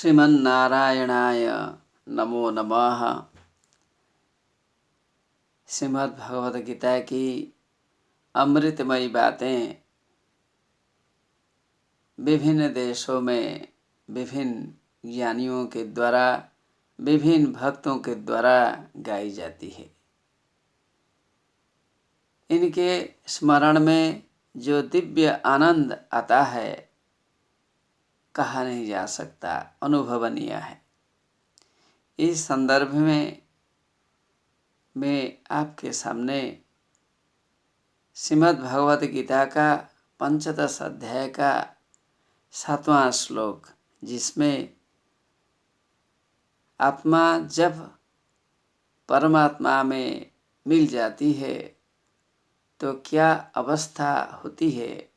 श्रीमन्नारायणाय नमो नमः। श्रीमद् भगवद गीता की अमृतमयी बातें विभिन्न देशों में विभिन्न ज्ञानियों के द्वारा, विभिन्न भक्तों के द्वारा गाई जाती है। इनके स्मरण में जो दिव्य आनंद आता है कहा नहीं जा सकता, अनुभवनीय है। इस संदर्भ में मैं आपके सामने श्रीमद् भगवद गीता का पंचदश अध्याय का 7वां श्लोक, जिसमें आत्मा जब परमात्मा में मिल जाती है तो क्या अवस्था होती है,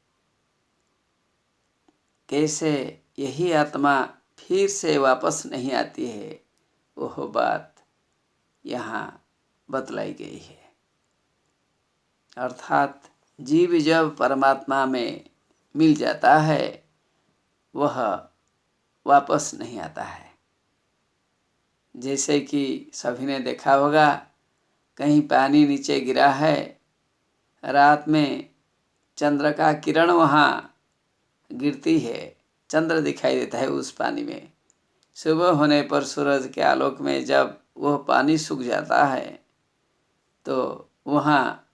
कैसे यही आत्मा फिर से वापस नहीं आती है, वह बात यहाँ बतलाई गई है। अर्थात जीव जब परमात्मा में मिल जाता है वह वापस नहीं आता है। जैसे कि सभी ने देखा होगा, कहीं पानी नीचे गिरा है, रात में चंद्र का किरण वहाँ गिरती है, चंद्र दिखाई देता है उस पानी में। सुबह होने पर सूरज के आलोक में जब वह पानी सूख जाता है तो वहाँ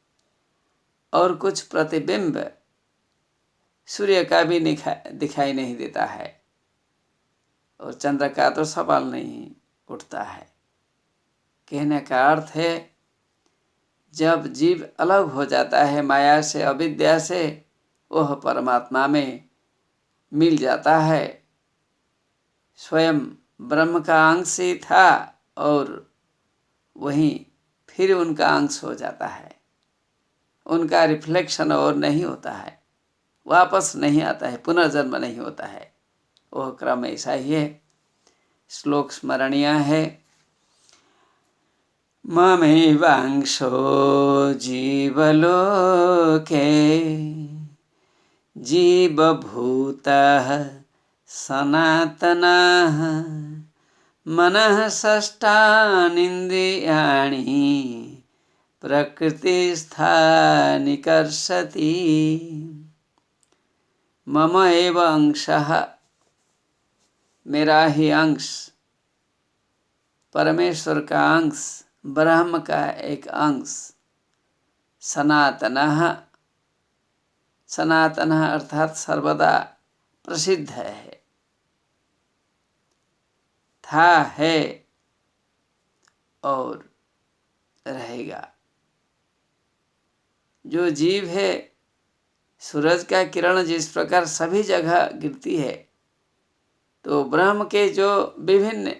और कुछ प्रतिबिंब सूर्य का भी दिखाई नहीं देता है और चंद्र का तो सवाल नहीं उठता है। कहने का अर्थ है, जब जीव अलग हो जाता है माया से, अविद्या से, वह परमात्मा में मिल जाता है। स्वयं ब्रह्म का अंश ही था और वहीं फिर उनका अंश हो जाता है। उनका रिफ्लेक्शन और नहीं होता है, वापस नहीं आता है, पुनर्जन्म नहीं होता है। वह क्रम ऐसा ही है। श्लोक स्मरणीय है। ममैवांशो जीवलोके जीवभूतः सनातनः मनः षष्ठानीन्द्रियाणि प्रकृतिस्थानि कर्षति। मम एव अंशः, मेरा ही अंश, परमेश्वर का अंश, ब्रह्म का एक अंश, सनातनः, सनातनः अर्थात सर्वदा प्रसिद्ध है, था, है और रहेगा। जो जीव है, सूरज का किरण जिस प्रकार सभी जगह गिरती है, तो ब्रह्म के जो विभिन्न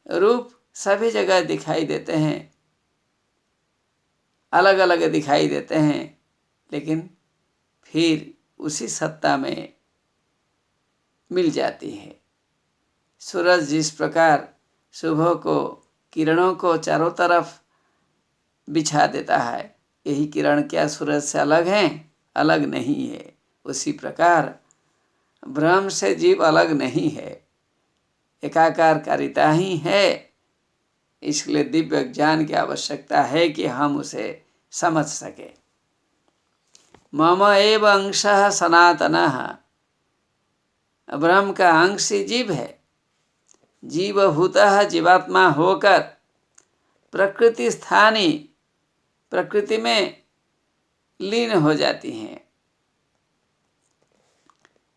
रूप सभी जगह दिखाई देते हैं, अलग अलग दिखाई देते हैं, लेकिन फिर उसी सत्ता में मिल जाती है। सूरज जिस प्रकार सुबह को किरणों को चारों तरफ बिछा देता है, यही किरण क्या सूरज से अलग हैं? अलग नहीं है। उसी प्रकार ब्रह्म से जीव अलग नहीं है, एकाकारकारिता ही है। इसलिए दिव्य ज्ञान की आवश्यकता है कि हम उसे समझ सके। मम एव अंशः सनातनः, ब्रह्म का अंश ही जीव है। जीवभूतः, जीवात्मा होकर प्रकृति स्थानी, प्रकृति में लीन हो जाती हैं।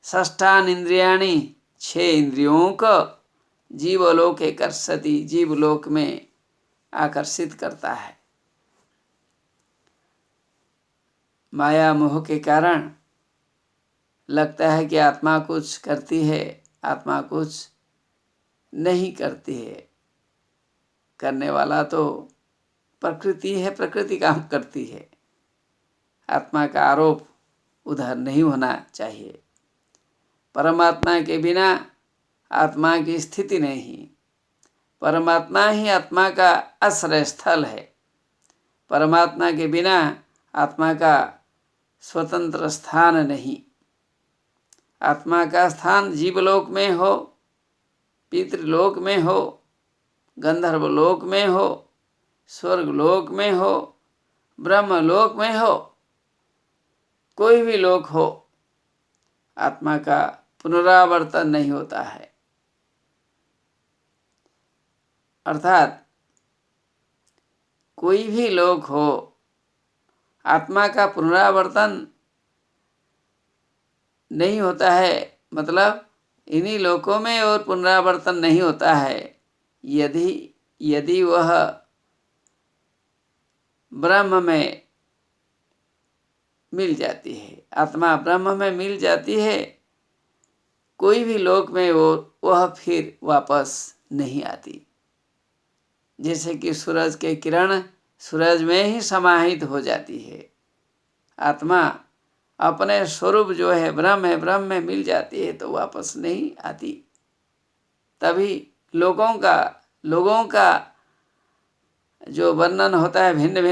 षष्ठान इंद्रियाणि, 6 इंद्रियों को जीवलोक कर्षति, जीवलोक में आकर्षित करता है। माया मोह के कारण लगता है कि आत्मा कुछ करती है, आत्मा कुछ नहीं करती है। करने वाला तो प्रकृति है, प्रकृति काम करती है। आत्मा का आरोप उधर नहीं होना चाहिए। परमात्मा के बिना आत्मा की स्थिति नहीं। परमात्मा ही आत्मा का आश्रय स्थल है। परमात्मा के बिना आत्मा का स्वतंत्र स्थान नहीं। आत्मा का स्थान जीवलोक में हो पितृलोक में हो, गंधर्वलोक में हो, स्वर्गलोक में हो, ब्रह्मलोक में हो, कोई भी लोक हो, आत्मा का पुनरावर्तन नहीं होता है। अर्थात कोई भी लोक हो, आत्मा का पुनरावर्तन नहीं होता है। मतलब इन्हीं लोकों में और पुनरावर्तन नहीं होता है यदि वह ब्रह्म में मिल जाती है। आत्मा ब्रह्म में मिल जाती है, कोई भी लोक में वह फिर वापस नहीं आती। जैसे कि सूरज के किरण सूरज में ही समाहित हो जाती है। आत्मा अपने स्वरूप जो है ब्रह्म में मिल जाती है तो वापस नहीं आती। तभी लोगों का जो वर्णन होता है भिन्न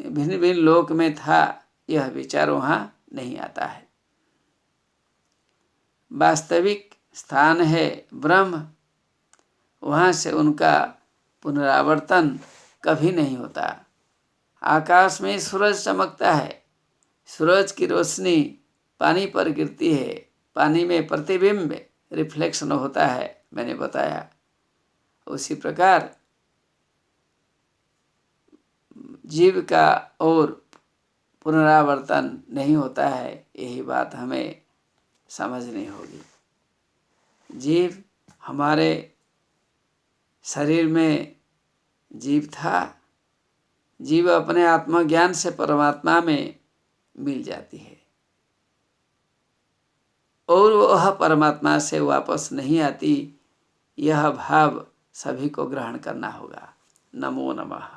भिन्न लोक में था, यह विचार वहाँ नहीं आता है। वास्तविक स्थान है ब्रह्म, वहाँ से उनका पुनरावर्तन कभी नहीं होता। आकाश में सूरज चमकता है, सूरज की रोशनी पानी पर गिरती है, पानी में प्रतिबिंब रिफ्लेक्शन होता है, मैंने बताया। उसी प्रकार जीव का और पुनरावर्तन नहीं होता है, यही बात हमें समझनी होगी। जीव हमारे शरीर में जीव था, जीव अपने आत्मज्ञान से परमात्मा में मिल जाती है और वह परमात्मा से वापस नहीं आती। यह भाव सभी को ग्रहण करना होगा। नमो नमः।